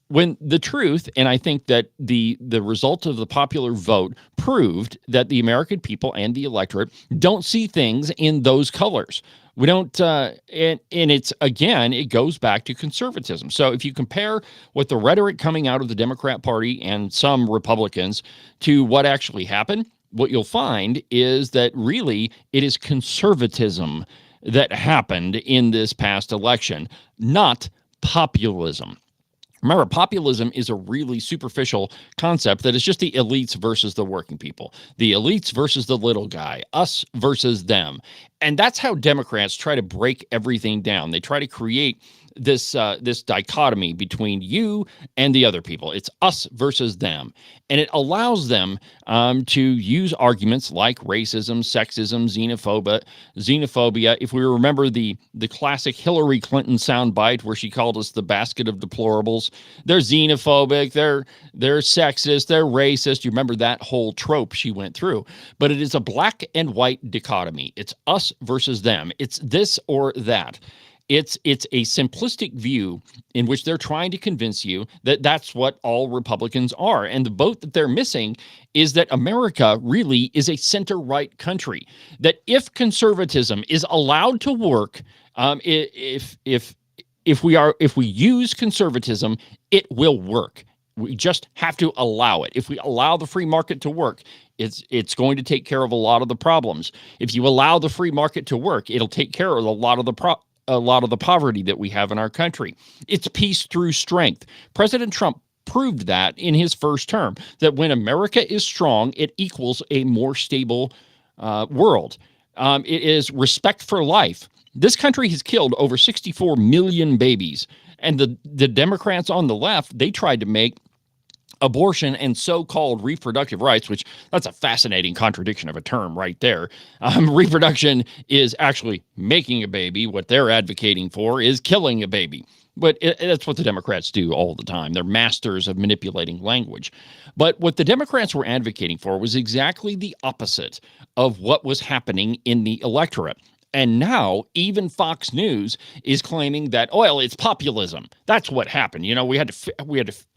When the truth, and I think that the result of the popular vote proved that the American people and the electorate don't see things in those colors. We don't, and it's, again, it goes back to conservatism. So if you compare what the rhetoric coming out of the Democrat Party and some Republicans to what actually happened, what you'll find is that really it is conservatism that happened in this past election, not populism. Remember, populism is a really superficial concept that is just the elites versus the working people, the elites versus the little guy, us versus them. And that's how Democrats try to break everything down. They try to create this dichotomy between you and the other people. It's us versus them. And it allows them to use arguments like racism, sexism, xenophobia. If we remember the classic Hillary Clinton soundbite where she called us the basket of deplorables, they're xenophobic, they're sexist, they're racist. You remember that whole trope she went through. But it is a black and white dichotomy. It's us versus them. It's this or that. It's a simplistic view in which they're trying to convince you that that's what all Republicans are. And the boat that they're missing is that America really is a center-right country. That if conservatism is allowed to work, if we use conservatism, it will work. We just have to allow it. If we allow the free market to work, it's going to take care of a lot of the problems. If you allow the free market to work, it'll take care of a lot of the poverty that we have in our country. It's peace through strength. President Trump proved that in his first term, that when America is strong, it equals a more stable world. It is respect for life. This country has killed over 64 million babies. And the Democrats on the left, they tried to make abortion and so-called reproductive rights, which that's a fascinating contradiction of a term right there. Reproduction is actually making a baby. What they're advocating for is killing a baby. But that's what the Democrats do all the time. They're masters of manipulating language. But what the Democrats were advocating for was exactly the opposite of what was happening in the electorate. And now even Fox News is claiming that, well, it's populism. That's what happened. You know,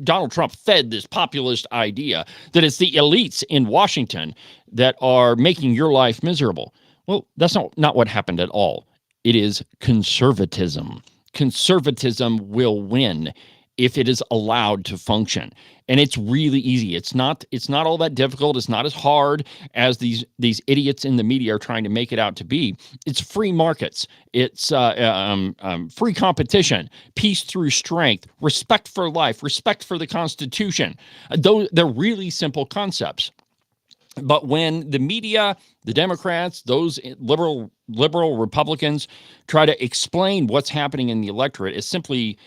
Donald Trump fed this populist idea that it's the elites in Washington that are making your life miserable. Well, that's not what happened at all. It is conservatism. Conservatism will win if it is allowed to function. And it's really easy. It's not all that difficult. It's not as hard as these idiots in the media are trying to make it out to be. It's free markets. It's free competition, peace through strength, respect for life, respect for the Constitution. They're really simple concepts. But when the media, the Democrats, those liberal Republicans try to explain what's happening in the electorate as simply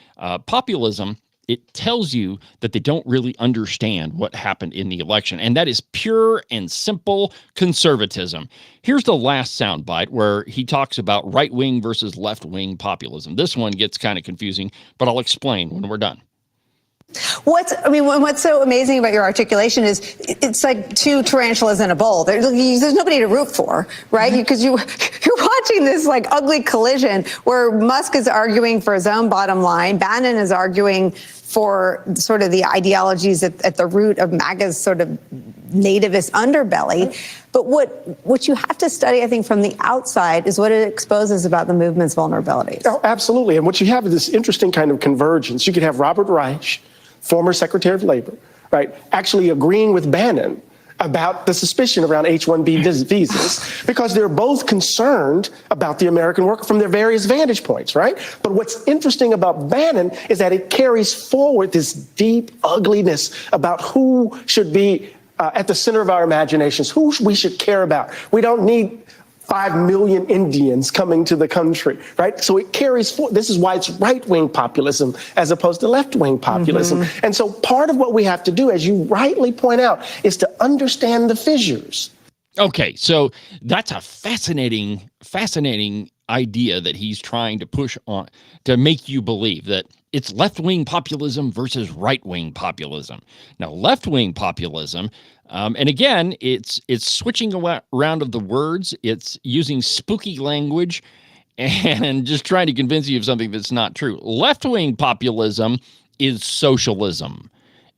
populism, it tells you that they don't really understand what happened in the election. And that is pure and simple conservatism. Here's the last soundbite where he talks about right-wing versus left-wing populism. This one gets kind of confusing, but I'll explain when we're done. What's so amazing about your articulation is it's like two tarantulas in a bowl. There's nobody to root for, right? Because you're watching this like ugly collision where Musk is arguing for his own bottom line. Bannon is arguing for sort of the ideologies at the root of MAGA's sort of nativist underbelly. But what you have to study, I think, from the outside is what it exposes about the movement's vulnerabilities. Oh, absolutely. And what you have is this interesting kind of convergence. You could have Robert Reich, former Secretary of Labor, right, actually agreeing with Bannon about the suspicion around H-1B visas because they're both concerned about the American worker from their various vantage points, right? But what's interesting about Bannon is that it carries forward this deep ugliness about who should be at the center of our imaginations, who we should care about. We don't need 5 million Indians coming to the country, right? So it carries forward. This is why it's right-wing populism as opposed to left-wing populism. Mm-hmm. And so part of what we have to do, as you rightly point out, is to understand the fissures. Okay, so that's a fascinating idea that he's trying to push on to make you believe that it's left-wing populism versus right-wing populism. Now, left-wing populism, and again, it's switching around of the words. It's using spooky language and just trying to convince you of something that's not true. Left-wing populism is socialism.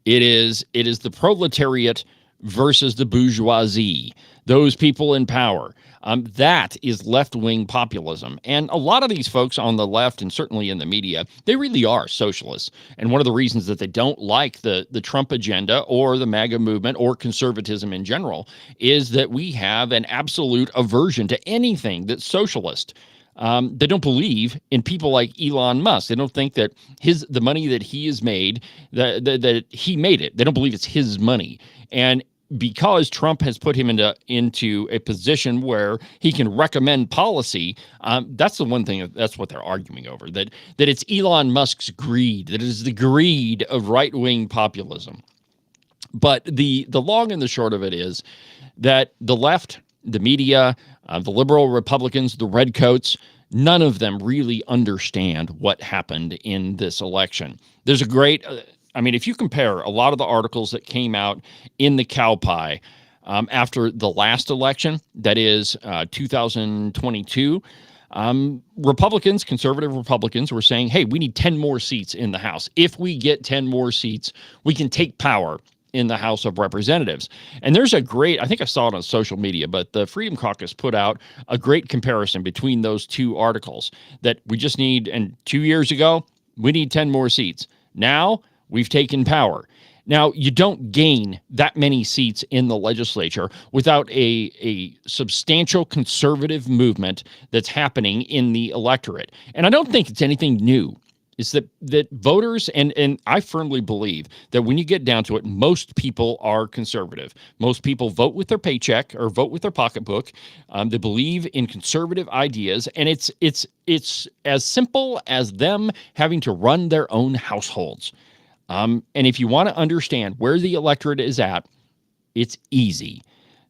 It is the proletariat versus the bourgeoisie, those people in power. That is left-wing populism. And a lot of these folks on the left, and certainly in the media, they really are socialists. And one of the reasons that they don't like the Trump agenda or the MAGA movement or conservatism in general is that we have an absolute aversion to anything that's socialist. They don't believe in people like Elon Musk. They don't think that the money that he has made, that he made it. They don't believe it's his money. And because Trump has put him into a position where he can recommend policy, that's the one thing, that's what they're arguing over, that it's Elon Musk's greed, that it is the greed of right-wing populism. But the long and the short of it is that the left, the media, the liberal Republicans, the redcoats, none of them really understand what happened in this election. There's a great... if you compare a lot of the articles that came out in the Cowboy after the last election, that is 2022, conservative Republicans were saying, hey, we need 10 more seats in the House. If we get 10 more seats, we can take power in the House of Representatives. And there's a great, I think I saw it on social media, but the Freedom Caucus put out a great comparison between those two articles that we just need, and 2 years ago, we need 10 more seats. Now, we've taken power. Now, you don't gain that many seats in the legislature without a substantial conservative movement that's happening in the electorate. And I don't think it's anything new. It's that voters, and I firmly believe that when you get down to it, most people are conservative. Most people vote with their paycheck or vote with their pocketbook. They believe in conservative ideas, and it's as simple as them having to run their own households. And if you want to understand where the electorate is at, it's easy.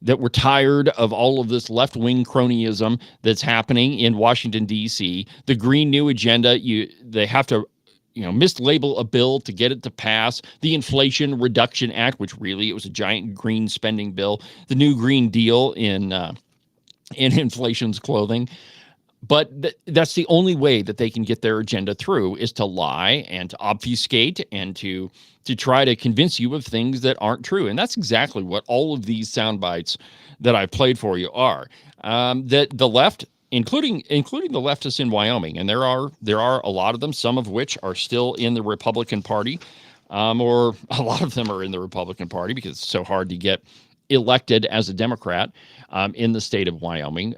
That we're tired of all of this left-wing cronyism that's happening in Washington, D.C. The Green New Agenda, they have to mislabel a bill to get it to pass. The Inflation Reduction Act, which really it was a giant green spending bill. The New Green Deal in inflation's clothing. But that's the only way that they can get their agenda through, is to lie and to obfuscate and to try to convince you of things that aren't true. And that's exactly what all of these sound bites that I played for you are. That the left, including the leftists in Wyoming, and there are a lot of them, some of which are still in the Republican Party, or a lot of them are in the Republican Party because it's so hard to get elected as a Democrat in the state of Wyoming.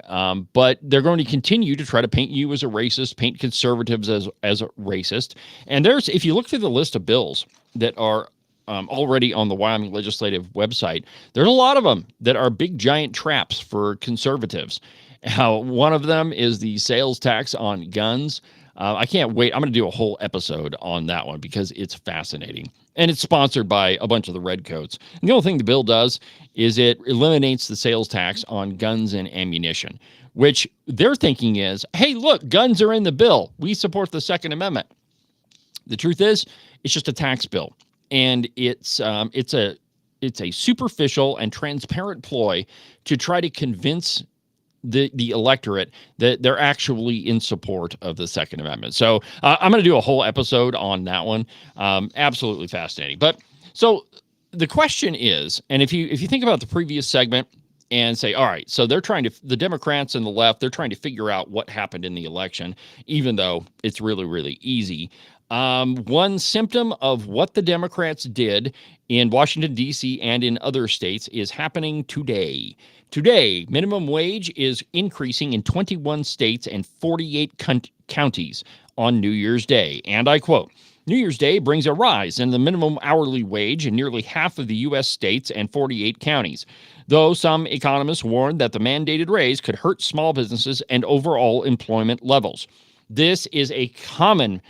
But they're going to continue to try to paint you as a racist, paint conservatives as a racist. And if you look through the list of bills that are already on the Wyoming legislative website, there's a lot of them that are big, giant traps for conservatives. One of them is the sales tax on guns. I can't wait. I'm going to do a whole episode on that one because it's fascinating. And it's sponsored by a bunch of the redcoats. And the only thing the bill does is it eliminates the sales tax on guns and ammunition, which their thinking is, hey, look, guns are in the bill. We support the Second Amendment. The truth is, it's just a tax bill. And it's a superficial and transparent ploy to try to convince the electorate that they're actually in support of the Second Amendment. So I'm going to do a whole episode on that one. Absolutely fascinating. But so the question is, and if you think about the previous segment and say, all right, so the Democrats and the left, they're trying to figure out what happened in the election, even though it's really, really easy. One symptom of what the Democrats did in Washington, D.C. and in other states is happening today. Today, minimum wage is increasing in 21 states and 48 counties on New Year's Day. And I quote, New Year's Day brings a rise in the minimum hourly wage in nearly half of the U.S. states and 48 counties, though some economists warned that the mandated raise could hurt small businesses and overall employment levels. This is a common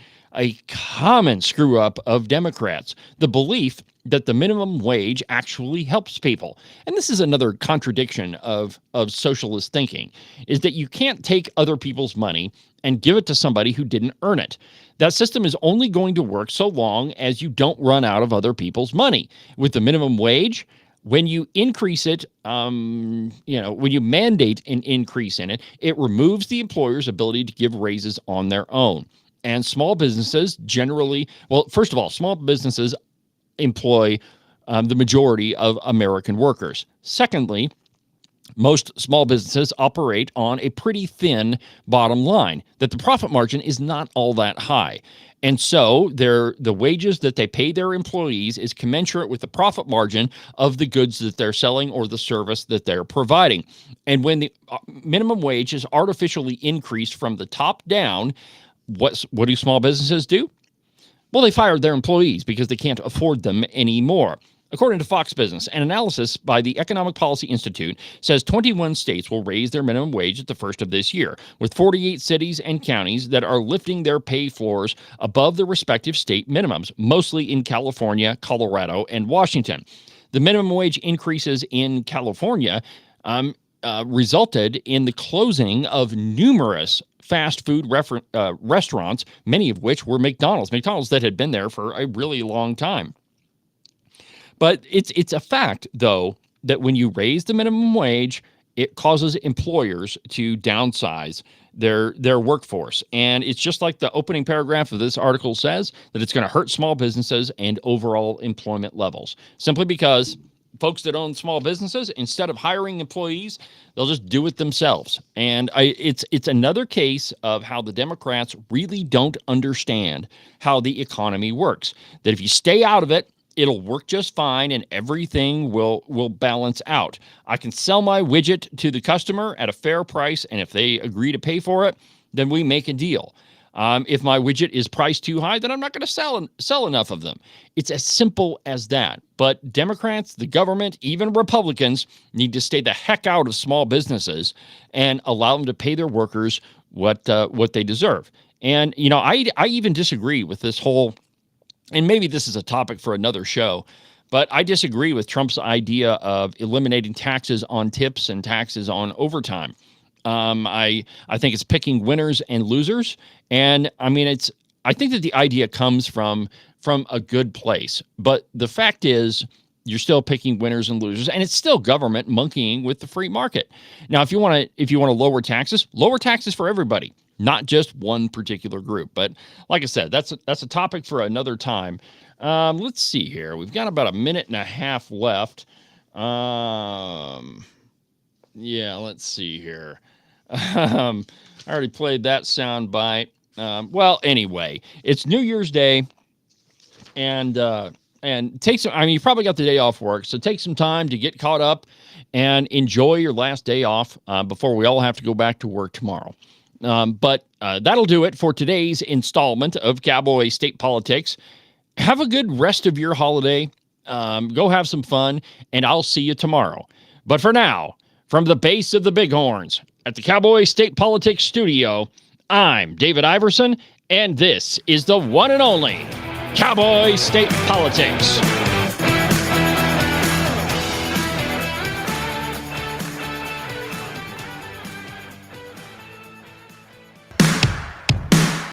screw up of Democrats, the belief that the minimum wage actually helps people. And this is another contradiction of socialist thinking, is that you can't take other people's money and give it to somebody who didn't earn it. That system is only going to work so long as you don't run out of other people's money. With the minimum wage, when you increase it, when you mandate an increase in it, it removes the employer's ability to give raises on their own. And small businesses generally, well, first of all, small businesses employ the majority of American workers. Secondly, most small businesses operate on a pretty thin bottom line, that the profit margin is not all that high. And so the wages that they pay their employees is commensurate with the profit margin of the goods that they're selling or the service that they're providing. And when the minimum wage is artificially increased from the top down, what do small businesses do? Well, they fire their employees because they can't afford them anymore. According to Fox Business, an analysis by the Economic Policy Institute says 21 states will raise their minimum wage at the first of this year, with 48 cities and counties that are lifting their pay floors above the respective state minimums, mostly in California, Colorado, and Washington. The minimum wage increases in California resulted in the closing of numerous fast food restaurants, many of which were McDonald's that had been there for a really long time. But it's a fact, though, that when you raise the minimum wage, it causes employers to downsize their workforce. And it's just like the opening paragraph of this article says, that it's going to hurt small businesses and overall employment levels, simply because folks that own small businesses, instead of hiring employees, they'll just do it themselves. And it's another case of how the Democrats really don't understand how the economy works. That if you stay out of it, it'll work just fine and everything will balance out. I can sell my widget to the customer at a fair price, and if they agree to pay for it, then we make a deal. If my widget is priced too high, then I'm not going to sell enough of them. It's as simple as that. But Democrats, the government, even Republicans need to stay the heck out of small businesses and allow them to pay their workers what they deserve. And, I even disagree with this whole, and maybe this is a topic for another show, but I disagree with Trump's idea of eliminating taxes on tips and taxes on overtime. I think it's picking winners and losers. And I think that the idea comes from a good place, but the fact is you're still picking winners and losers, and it's still government monkeying with the free market. Now, if you want to lower taxes for everybody, not just one particular group. But like I said, that's a topic for another time. Let's see here. We've got about a minute and a half left. Let's see here. I already played that sound bite. Well, anyway, it's New Year's Day, and take some. You probably got the day off work, so take some time to get caught up and enjoy your last day off before we all have to go back to work tomorrow. But that'll do it for today's installment of Cowboy State Politics. Have a good rest of your holiday. Go have some fun, and I'll see you tomorrow. But for now, from the base of the Bighorns at the Cowboy State Politics studio, I'm David Iverson, and this is the one and only Cowboy State Politics.